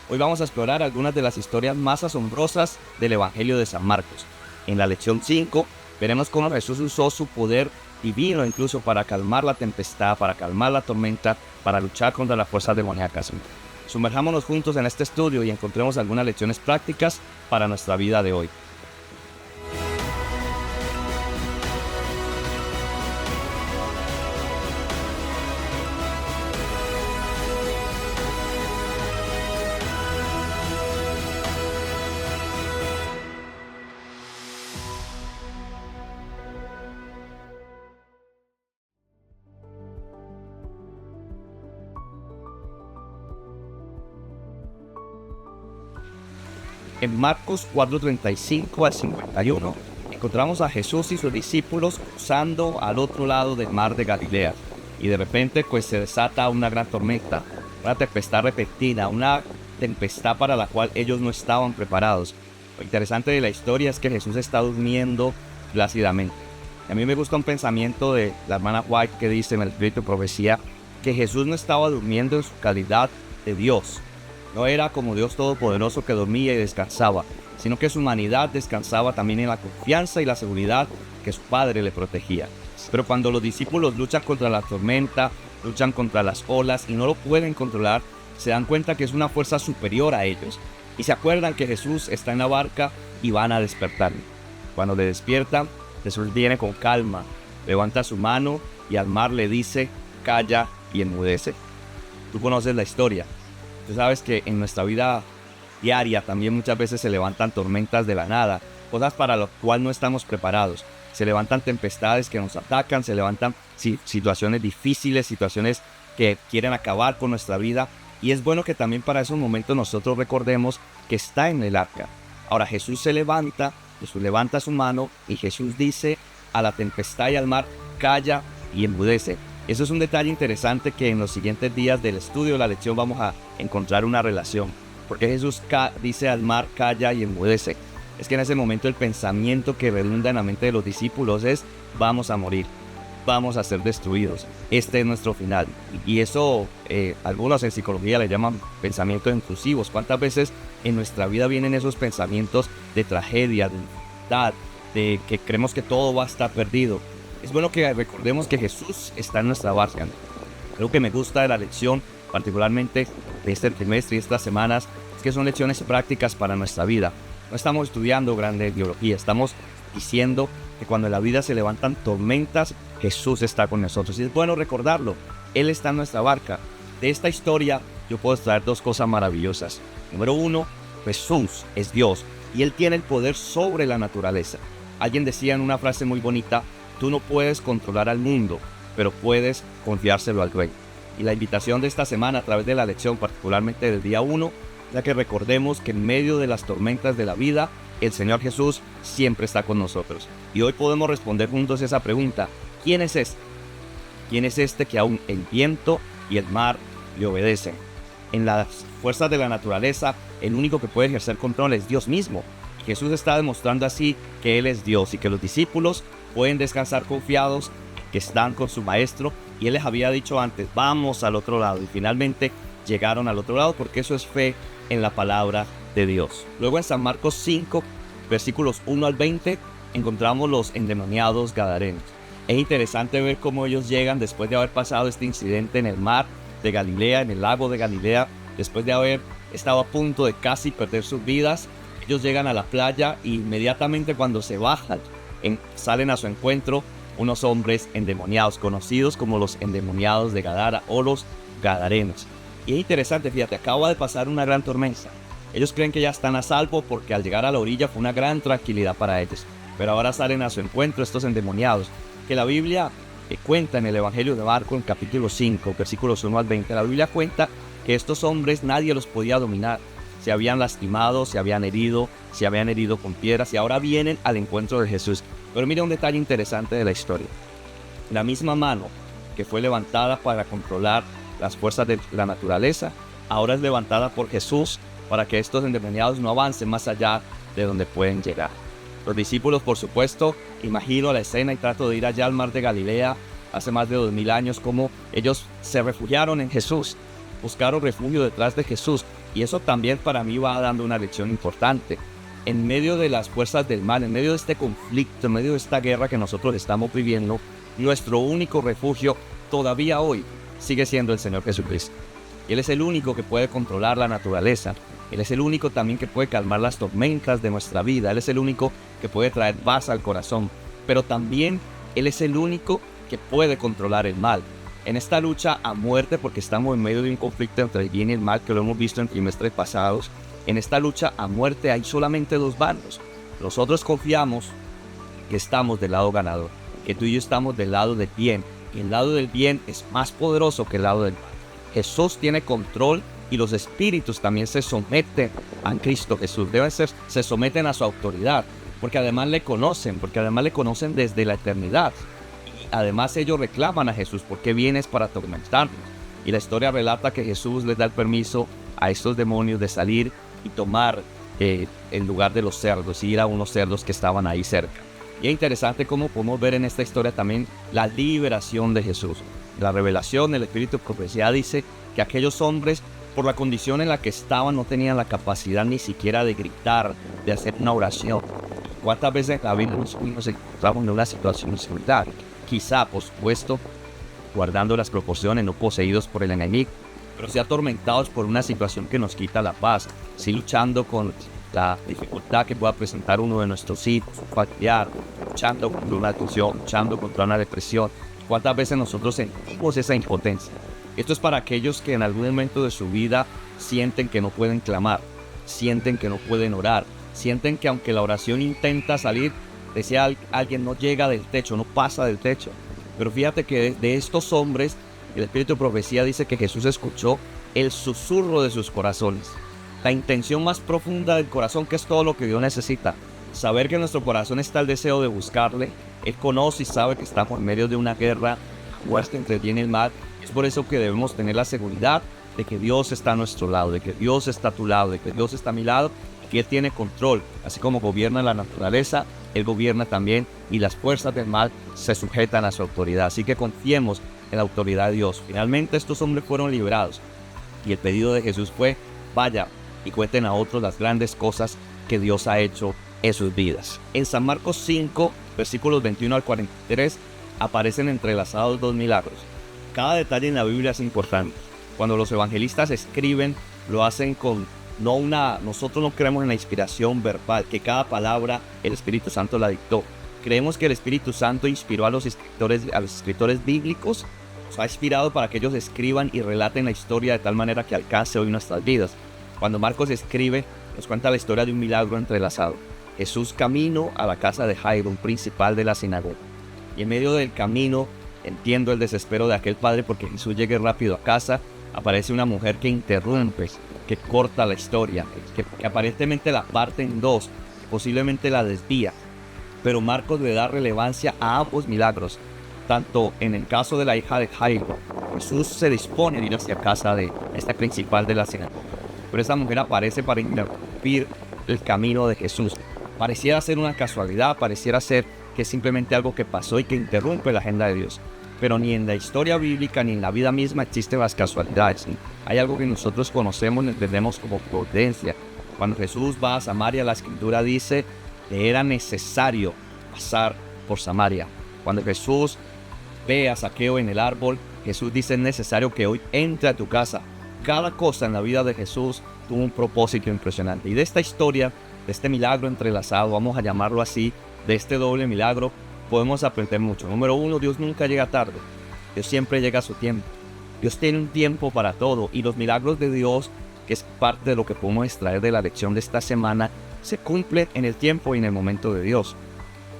Hoy vamos a explorar algunas de las historias más asombrosas del Evangelio de San Marcos. En la lección 5 veremos cómo Jesús usó su poder divino incluso para calmar la tempestad, para calmar la tormenta, para luchar contra las fuerzas demoníacas. Sumerjámonos juntos en este estudio y encontremos algunas lecciones prácticas para nuestra vida de hoy. En Marcos 4:35 al 51 encontramos a Jesús y sus discípulos cruzando al otro lado del mar de Galilea. Y de repente se desata una gran tormenta, una tempestad repentina, una tempestad para la cual ellos no estaban preparados. Lo interesante de la historia es que Jesús está durmiendo plácidamente. A mí me gusta un pensamiento de la hermana White que dice en el Espíritu de Profecía que Jesús no estaba durmiendo en su calidad de Dios. No era como Dios Todopoderoso que dormía y descansaba, sino que su humanidad descansaba también en la confianza y la seguridad que su Padre le protegía. Pero cuando los discípulos luchan contra la tormenta, luchan contra las olas y no lo pueden controlar, se dan cuenta que es una fuerza superior a ellos. Y se acuerdan que Jesús está en la barca y van a despertarle. Cuando le despiertan, Jesús viene con calma, levanta su mano y al mar le dice, calla y enmudece. Tú conoces la historia. Tú sabes que en nuestra vida diaria también muchas veces se levantan tormentas de la nada, cosas para las cuales no estamos preparados. Se levantan tempestades que nos atacan, se levantan situaciones difíciles, situaciones que quieren acabar con nuestra vida. Y es bueno que también para esos momentos nosotros recordemos que está en el arca. Ahora Jesús se levanta, Jesús levanta su mano y Jesús dice a la tempestad y al mar, calla y enmudece. Eso es un detalle interesante que en los siguientes días del estudio de la lección vamos a encontrar una relación. Porque Jesús dice al mar, calla y enmudece. Es que en ese momento el pensamiento que redunda en la mente de los discípulos es, vamos a morir, vamos a ser destruidos. Este es nuestro final. Y eso algunos en psicología le llaman pensamientos intrusivos. ¿Cuántas veces en nuestra vida vienen esos pensamientos de tragedia, de dificultad, de que creemos que todo va a estar perdido? Es bueno que recordemos que Jesús está en nuestra barca. Algo que me gusta de la lección, particularmente de este trimestre y estas semanas, es que son lecciones prácticas para nuestra vida. No estamos estudiando grande ideología, estamos diciendo que cuando en la vida se levantan tormentas, Jesús está con nosotros. Y es bueno recordarlo, Él está en nuestra barca. De esta historia yo puedo extraer dos cosas maravillosas. Número uno, Jesús es Dios y Él tiene el poder sobre la naturaleza. Alguien decía en una frase muy bonita, tú no puedes controlar al mundo, pero puedes confiárselo al Rey. Y la invitación de esta semana a través de la lección, particularmente del día 1, es que recordemos que en medio de las tormentas de la vida, el Señor Jesús siempre está con nosotros. Y hoy podemos responder juntos esa pregunta, ¿quién es este? ¿Quién es este que aún el viento y el mar le obedecen? En las fuerzas de la naturaleza, el único que puede ejercer control es Dios mismo. Y Jesús está demostrando así que Él es Dios y que los discípulos pueden descansar confiados que están con su maestro, y Él les había dicho antes, vamos al otro lado, y finalmente llegaron al otro lado porque eso es fe en la palabra de Dios. Luego en San Marcos 5, versículos 1 al 20, encontramos los endemoniados gadarenos. Es interesante ver cómo ellos llegan después de haber pasado este incidente en el mar de Galilea, en el lago de Galilea, después de haber estado a punto de casi perder sus vidas. Ellos llegan a la playa y inmediatamente cuando se bajan, salen a su encuentro unos hombres endemoniados, conocidos como los endemoniados de Gadara o los gadarenos. Y es interesante, fíjate, acaba de pasar una gran tormenta. Ellos creen que ya están a salvo porque al llegar a la orilla fue una gran tranquilidad para ellos. Pero ahora salen a su encuentro estos endemoniados, que la Biblia cuenta en el Evangelio de Marcos, en capítulo 5, versículos 1 al 20. La Biblia cuenta que estos hombres nadie los podía dominar. Se habían lastimado, se habían herido con piedras y ahora vienen al encuentro de Jesús. Pero mira un detalle interesante de la historia. La misma mano que fue levantada para controlar las fuerzas de la naturaleza, ahora es levantada por Jesús para que estos endemoniados no avancen más allá de donde pueden llegar. Los discípulos, por supuesto, imagino la escena y trato de ir allá al mar de Galilea hace más de 2000 años, como ellos se refugiaron en Jesús. buscaron refugio detrás de Jesús. Y eso también para mí va dando una lección importante. En medio de las fuerzas del mal, en medio de este conflicto, en medio de esta guerra que nosotros estamos viviendo, nuestro único refugio todavía hoy sigue siendo el Señor Jesucristo. Él es el único que puede controlar la naturaleza. Él es el único también que puede calmar las tormentas de nuestra vida. Él es el único que puede traer paz al corazón. Pero también Él es el único que puede controlar el mal. En esta lucha a muerte, porque estamos en medio de un conflicto entre el bien y el mal, que lo hemos visto en trimestres pasados, en esta lucha a muerte hay solamente dos bandos. Nosotros confiamos que estamos del lado ganador, que tú y yo estamos del lado del bien. Y el lado del bien es más poderoso que el lado del mal. Jesús tiene control y los espíritus también se someten a Cristo Jesús. Se someten a su autoridad, porque además le conocen, desde la eternidad. Y además ellos reclaman a Jesús, porque vienes para atormentarnos. Y la historia relata que Jesús les da el permiso a estos demonios de salir y tomar el lugar de los cerdos, y ir a unos cerdos que estaban ahí cerca. Y es interesante cómo podemos ver en esta historia también la liberación de Jesús. La revelación del Espíritu de Profecía dice que aquellos hombres, por la condición en la que estaban, no tenían la capacidad ni siquiera de gritar, de hacer una oración. ¿Cuántas veces en la vida nos encontramos en una situación similar? Quizá, por supuesto, guardando las proporciones, no poseídos por el enemigo, pero sí atormentados por una situación que nos quita la paz, sí luchando con la dificultad que pueda presentar uno de nuestros hijos, un familiar, luchando contra una adicción, luchando contra una depresión. ¿Cuántas veces nosotros sentimos esa impotencia? Esto es para aquellos que en algún momento de su vida sienten que no pueden clamar, sienten que no pueden orar, sienten que aunque la oración intenta salir, decía alguien, no llega del techo, no pasa del techo. Pero fíjate que de estos hombres, el Espíritu de Profecía dice que Jesús escuchó el susurro de sus corazones, la intención más profunda del corazón, que es todo lo que Dios necesita. Saber que en nuestro corazón está el deseo de buscarle. Él conoce y sabe que estamos en medio de una guerra fuerte entre el bien y el mal. Es por eso que debemos tener la seguridad de que Dios está a nuestro lado, de que Dios está a tu lado, de que Dios está a mi lado, que Él tiene control. Así como gobierna la naturaleza, Él gobierna también, y las fuerzas del mal se sujetan a su autoridad. Así que confiemos en la autoridad de Dios. Finalmente estos hombres fueron liberados, y el pedido de Jesús fue: vaya y cuenten a otros las grandes cosas que Dios ha hecho en sus vidas. En San Marcos 5, versículos 21 al 43, aparecen entrelazados dos milagros. Cada detalle en la Biblia es importante. Cuando los evangelistas escriben, lo hacen nosotros no creemos en la inspiración verbal, que cada palabra el Espíritu Santo la dictó. Creemos que el Espíritu Santo inspiró a los escritores bíblicos, los ha inspirado para que ellos escriban y relaten la historia de tal manera que alcance hoy nuestras vidas. Cuando Marcos escribe, nos cuenta la historia de un milagro entrelazado. Jesús camino a la casa de Jairo, un principal de la sinagoga. Y en medio del camino, entiendo el desespero de aquel padre porque Jesús llegue rápido a casa. Aparece una mujer que interrumpe, que corta la historia, que aparentemente la parte en dos, posiblemente la desvía. Pero Marcos le da relevancia a ambos milagros. Tanto en el caso de la hija de Jairo, Jesús se dispone a ir hacia casa de este principal de la sinagoga. Pero esa mujer aparece para interrumpir el camino de Jesús. Pareciera ser una casualidad, pareciera ser que es simplemente algo que pasó y que interrumpe la agenda de Dios. Pero ni en la historia bíblica ni en la vida misma existen las casualidades, ¿sí? Hay algo que nosotros conocemos y entendemos como providencia. Cuando Jesús va a Samaria, la Escritura dice que era necesario pasar por Samaria. Cuando Jesús ve a Zaqueo en el árbol, Jesús dice: es necesario que hoy entre a tu casa. Cada cosa en la vida de Jesús tuvo un propósito impresionante. Y de esta historia, de este milagro entrelazado, vamos a llamarlo así, de este doble milagro, podemos aprender mucho. Número uno, Dios nunca llega tarde. Dios siempre llega a su tiempo. Dios tiene un tiempo para todo, y los milagros de Dios, que es parte de lo que podemos extraer de la lección de esta semana, se cumplen en el tiempo y en el momento de Dios.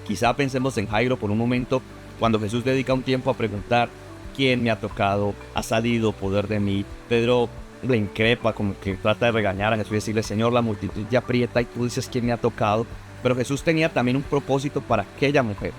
Quizá pensemos en Jairo por un momento, cuando Jesús dedica un tiempo a preguntar: ¿quién me ha tocado? ¿Ha salido poder de mí? Pedro le increpa, como que trata de regañar a Jesús y decirle: Señor, la multitud ya aprieta y tú dices quién me ha tocado. Pero Jesús tenía también un propósito para aquella mujer.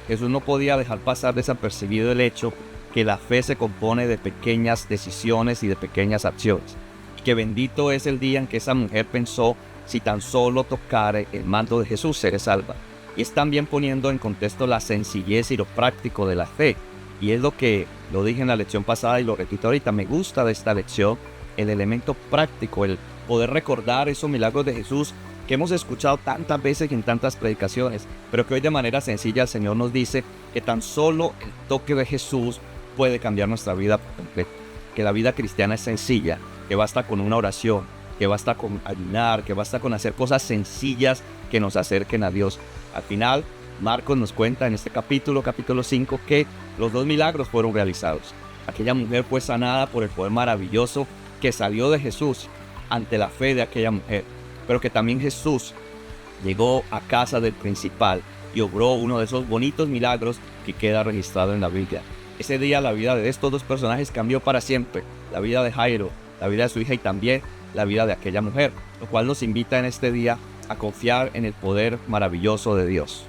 Jesús no podía dejar pasar desapercibido el hecho que la fe se compone de pequeñas decisiones y de pequeñas acciones. Y que bendito es el día en que esa mujer pensó: si tan solo tocare el manto de Jesús, seré salva. Y es también poniendo en contexto la sencillez y lo práctico de la fe. Y es lo que lo dije en la lección pasada y lo repito ahorita. Me gusta de esta lección el elemento práctico, el poder recordar esos milagros de Jesús que hemos escuchado tantas veces y en tantas predicaciones, pero que hoy de manera sencilla el Señor nos dice que tan solo el toque de Jesús puede cambiar nuestra vida por completo. Que la vida cristiana es sencilla, que basta con una oración, que basta con ayunar, que basta con hacer cosas sencillas que nos acerquen a Dios. Al final, Marcos nos cuenta en este capítulo 5, que los 2 milagros fueron realizados. Aquella mujer fue sanada por el poder maravilloso que salió de Jesús ante la fe de aquella mujer, pero que también Jesús llegó a casa del principal y obró uno de esos bonitos milagros que queda registrado en la Biblia. Ese día la vida de estos 2 personajes cambió para siempre, la vida de Jairo, la vida de su hija y también la vida de aquella mujer, lo cual nos invita en este día a confiar en el poder maravilloso de Dios.